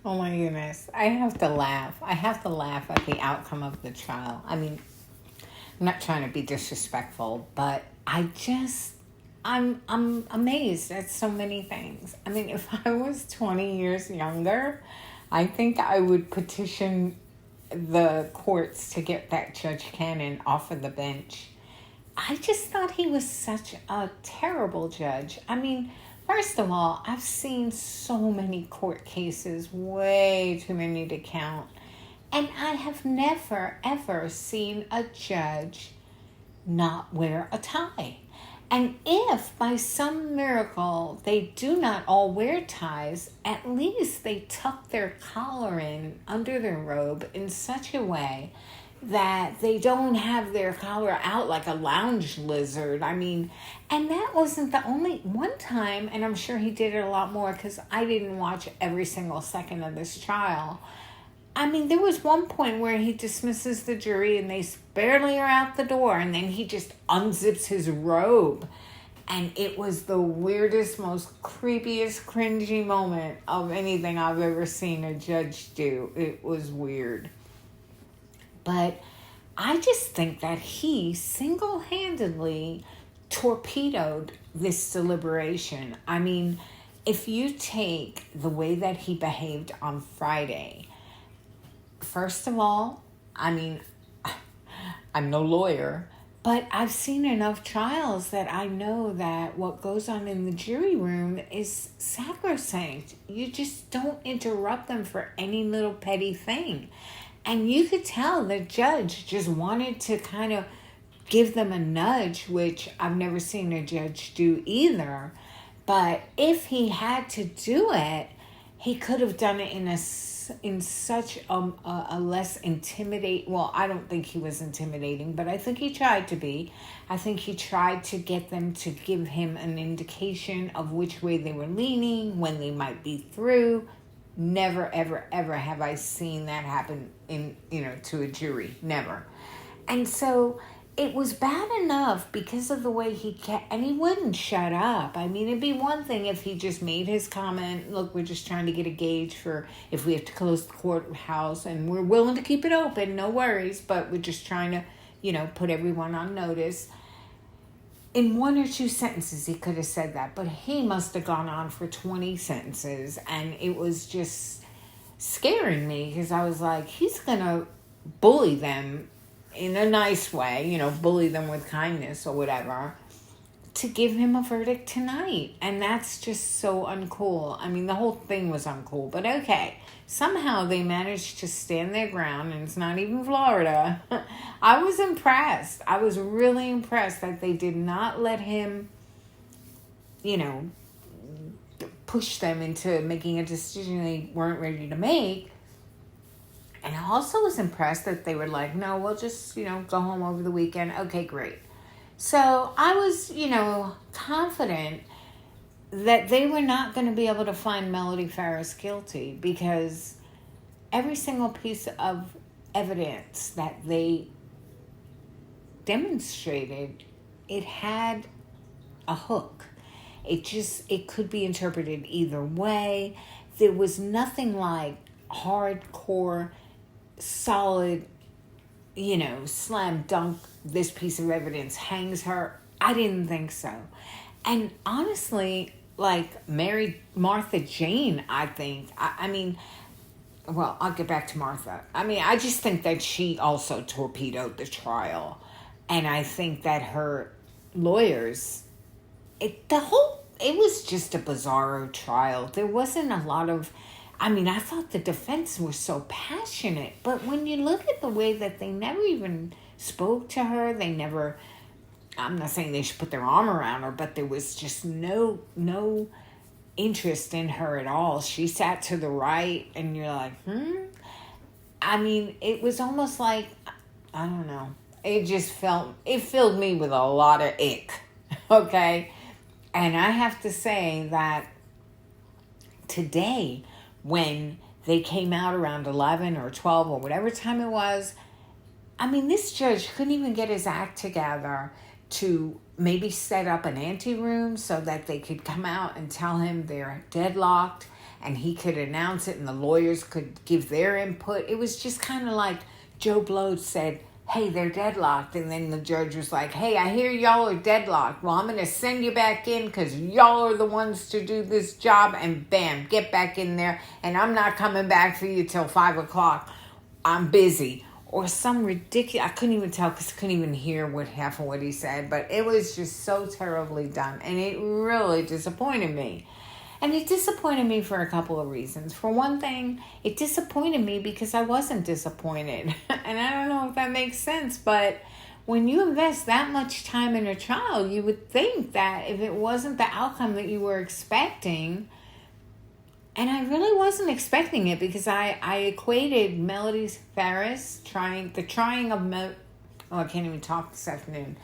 Oh my goodness. I have to laugh. I have to laugh at the outcome of the trial. I mean, I'm not trying to be disrespectful, but I'm amazed at so many things. I mean, if I was 20 years younger, I think I would petition the courts to get that Judge Cannon off of the bench. I just thought he was such a terrible judge. I mean, first of all, I've seen so many court cases, way too many to count. And I have never, ever seen a judge not wear a tie. And if by some miracle they do not all wear ties, at least they tuck their collar in under their robe in such a way that they don't have their collar out like a lounge lizard. I mean, and that wasn't the only one time, and I'm sure he did it a lot more because I didn't watch every single second of this trial. I mean, there was one point where he dismisses the jury and they barely are out the door, and then he just unzips his robe. And it was the weirdest, most creepiest, cringy moment of anything I've ever seen a judge do. It was weird. But I just think that he single-handedly torpedoed this deliberation. I mean, if you take the way that he behaved on Friday, first of all, I mean, I'm no lawyer, but I've seen enough trials that I know that what goes on in the jury room is sacrosanct. You just don't interrupt them for any little petty thing. And you could tell the judge just wanted to kind of give them a nudge, which I've never seen a judge do either. But if he had to do it, he could have done it in such a less intimidating. Well, I don't think he was intimidating, but I think he tried to be. I think he tried to get them to give him an indication of which way they were leaning, when they might be through. Never, ever, ever have I seen that happen to a jury. Never. And so it was bad enough because of the way he kept, and he wouldn't shut up. I mean, it'd be one thing if he just made his comment, look, we're just trying to get a gauge for if we have to close the courthouse, and we're willing to keep it open, no worries, but we're just trying to, put everyone on notice. In one or two sentences, he could have said that, but he must have gone on for 20 sentences, and it was just scaring me because I was like, he's going to bully them in a nice way, bully them with kindness or whatever, to give him a verdict tonight. And that's just so uncool. I mean, the whole thing was uncool, but okay. Somehow they managed to stand their ground, and it's not even Florida. I was impressed. I was really impressed that they did not let him, push them into making a decision they weren't ready to make. And I also was impressed that they were like, no, we'll just, go home over the weekend. Okay, great. So I was, confident that they were not going to be able to find Melody Farris guilty because every single piece of evidence that they demonstrated, it had a hook. It could be interpreted either way. There was nothing like hardcore, solid, slam dunk, this piece of evidence hangs her. I didn't think so. And honestly, like Martha Jane, I think, I mean, well, I'll get back to Martha. I mean, I just think that she also torpedoed the trial. And I think that her lawyers, it was just a bizarro trial. There wasn't a lot of, I thought the defense was so passionate. But when you look at the way that they never even spoke to her, I'm not saying they should put their arm around her, but there was just no interest in her at all. She sat to the right, and you're like, I mean, it was almost like, I don't know. It filled me with a lot of ick, okay? And I have to say that today, when they came out around 11 or 12 or whatever time it was, this judge couldn't even get his act together to maybe set up an ante room so that they could come out and tell him they're deadlocked and he could announce it and the lawyers could give their input. It was just kind of like Joe Blow said, hey, they're deadlocked. And then the judge was like, hey, I hear y'all are deadlocked. Well, I'm going to send you back in because y'all are the ones to do this job. And bam, get back in there. And I'm not coming back for you till 5 o'clock. I'm busy. Or some ridiculous, I couldn't even tell because I couldn't even hear half of what he said. But it was just so terribly done. And it really disappointed me. And it disappointed me for a couple of reasons. For one thing, it disappointed me because I wasn't disappointed. And I don't know if that makes sense, but when you invest that much time in a trial, you would think that if it wasn't the outcome that you were expecting, and I really wasn't expecting it because I equated Melody Farris I can't even talk this afternoon.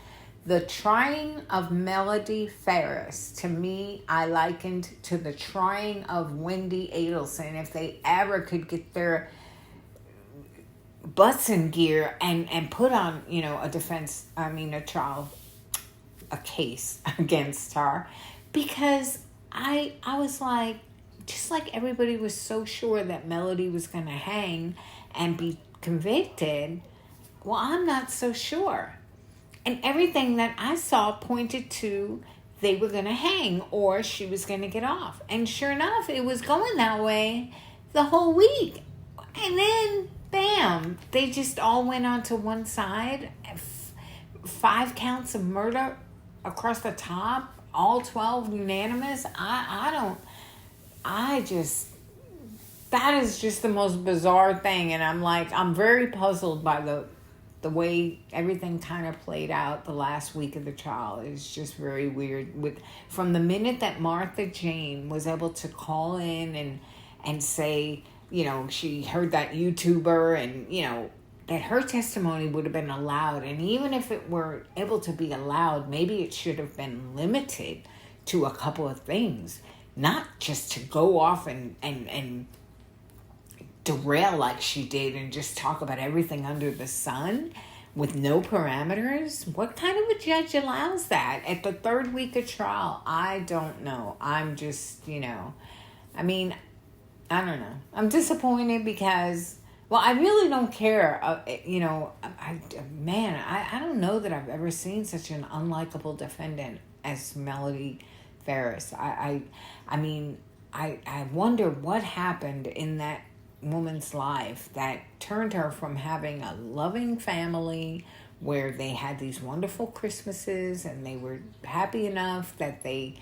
The trying of Melody Farris, to me, I likened to the trying of Wendy Adelson. If they ever could get their butts in gear and put on, a case against her. Because I was like, just like everybody was so sure that Melody was going to hang and be convicted, well, I'm not so sure. And everything that I saw pointed to they were going to hang or she was going to get off. And sure enough, it was going that way the whole week. And then, bam, they just all went onto one side. 5 counts of murder across the top, all 12 unanimous. That is just the most bizarre thing. And I'm very puzzled by the way everything kind of played out the last week of the trial. Is just very weird. From the minute that Martha Jane was able to call in and say, she heard that YouTuber and, that her testimony would have been allowed. And even if it were able to be allowed, maybe it should have been limited to a couple of things. Not just to go off and derail like she did and just talk about everything under the sun with no parameters. What kind of a judge allows that at the 3rd week of trial? I don't know. I'm just, I don't know. I'm disappointed because, I really don't care. I don't know that I've ever seen such an unlikable defendant as Melody Farris. I wonder what happened in that woman's life that turned her from having a loving family where they had these wonderful Christmases and they were happy enough that they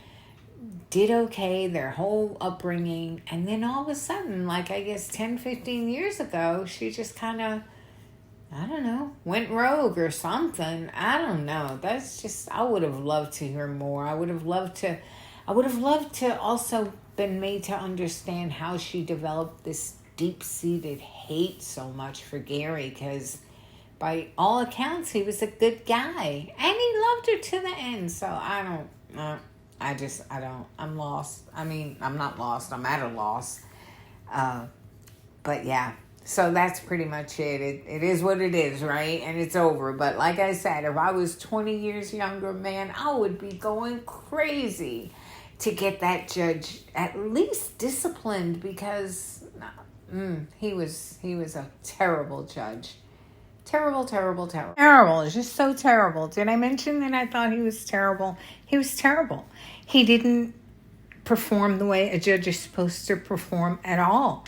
did okay their whole upbringing, and then all of a sudden, 10, 15 years ago, she just kind of, went rogue or something. I don't know. That's just, I would have loved to hear more. I would have loved to also been made to understand how she developed this deep-seated hate so much for Gary, because by all accounts, he was a good guy. And he loved her to the end. So I'm lost. I'm not lost. I'm at a loss. But yeah. So that's pretty much it. It is what it is, right? And it's over. But like I said, if I was 20 years younger, man, I would be going crazy to get that judge at least disciplined, because he was a terrible judge. Terrible. Terrible. It's just so terrible. Did I mention that I thought he was terrible? He was terrible. He didn't perform the way a judge is supposed to perform at all.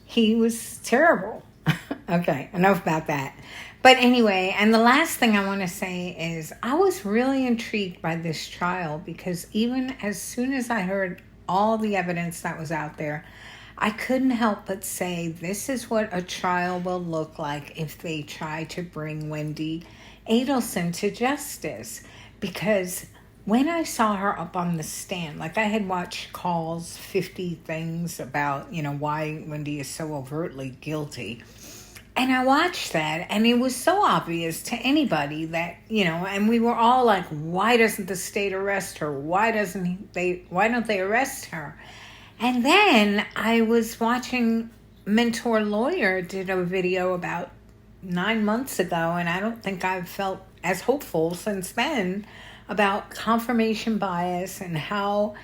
He was terrible. Okay, enough about that. But anyway, and the last thing I want to say is I was really intrigued by this trial, because even as soon as I heard all the evidence that was out there, I couldn't help but say this is what a trial will look like if they try to bring Wendy Adelson to justice. Because when I saw her up on the stand, I had watched Call's 50 things about, why Wendy is so overtly guilty. And I watched that, and it was so obvious to anybody that, and we were all like, why doesn't the state arrest her? Why don't they arrest her? And then I was watching Mentor Lawyer did a video about 9 months ago, and I don't think I've felt as hopeful since then about confirmation bias and how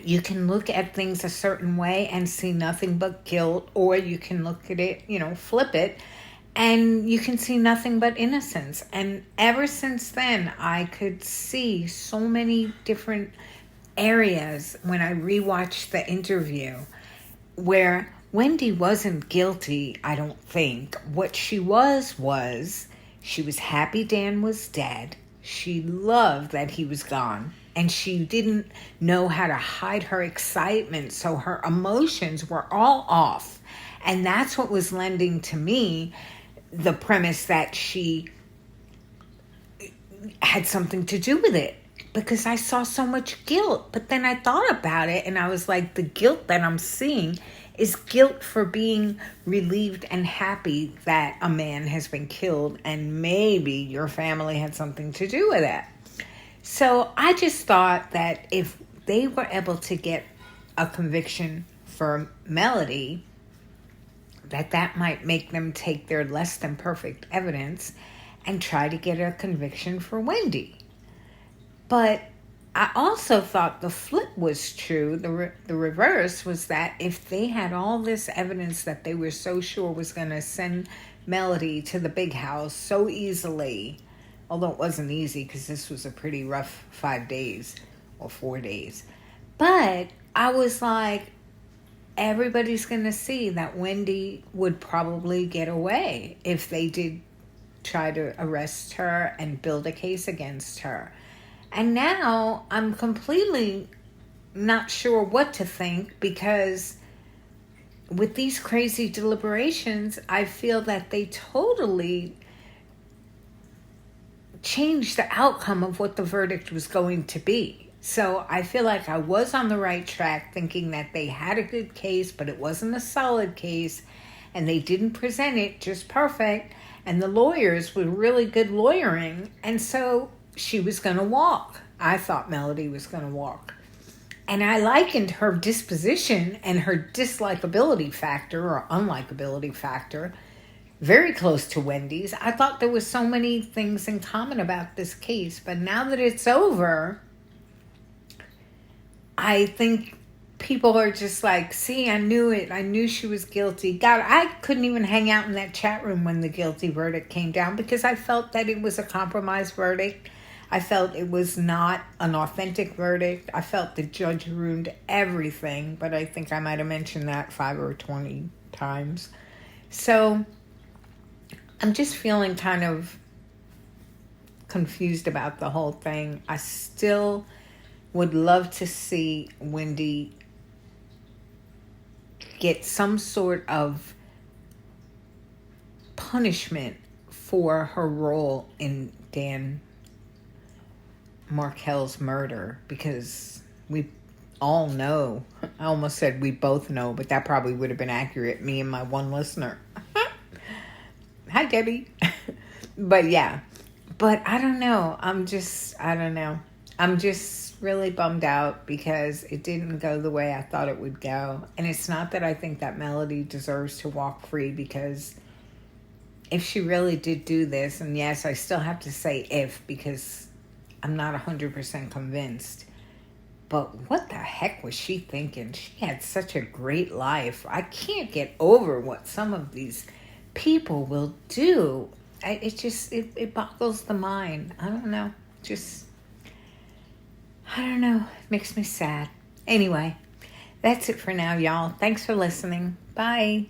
you can look at things a certain way and see nothing but guilt, or you can look at it, flip it, and you can see nothing but innocence. And ever since then, I could see so many different areas when I rewatched the interview where Wendy wasn't guilty, I don't think. What she was she was happy Dan was dead. She loved that he was gone. And she didn't know how to hide her excitement, so her emotions were all off. And that's what was lending to me the premise that she had something to do with it, because I saw so much guilt. But then I thought about it and I was like, the guilt that I'm seeing is guilt for being relieved and happy that a man has been killed, and maybe your family had something to do with it. So I just thought that if they were able to get a conviction for Melody, that might make them take their less than perfect evidence and try to get a conviction for Wendy. But I also thought the flip was true. The reverse was that if they had all this evidence that they were so sure was going to send Melody to the big house so easily, although it wasn't easy because this was a pretty rough 5 days or 4 days. But I was like, everybody's going to see that Wendy would probably get away if they did try to arrest her and build a case against her. And now I'm completely not sure what to think, because with these crazy deliberations, I feel that they totally changed the outcome of what the verdict was going to be. So I feel like I was on the right track thinking that they had a good case, but it wasn't a solid case, and they didn't present it just perfect, and the lawyers were really good lawyering, and so she was going to walk. I thought Melody was going to walk. And I likened her disposition and her dislikability factor or unlikability factor very close to Wendy's. I thought there was so many things in common about this case, but now that it's over, I think people are just like, see, I knew it. I knew she was guilty. God, I couldn't even hang out in that chat room when the guilty verdict came down, because I felt that it was a compromise verdict. I felt it was not an authentic verdict. I felt the judge ruined everything, but I think I might have mentioned that 5 or 20 times. So I'm just feeling kind of confused about the whole thing. I still would love to see Wendy get some sort of punishment for her role in Dan Markel's murder, because we all know, I almost said we both know, but that probably would have been accurate, me and my one listener. Hi, Debbie. But yeah, but I don't know. I'm just really bummed out because it didn't go the way I thought it would go. And it's not that I think that Melody deserves to walk free, because if she really did do this, and yes, I still have to say if, because I'm not 100% convinced, but what the heck was she thinking? She had such a great life. I can't get over what some of these people will do. It boggles the mind. I don't know. I don't know. It makes me sad. Anyway, that's it for now, y'all. Thanks for listening. Bye.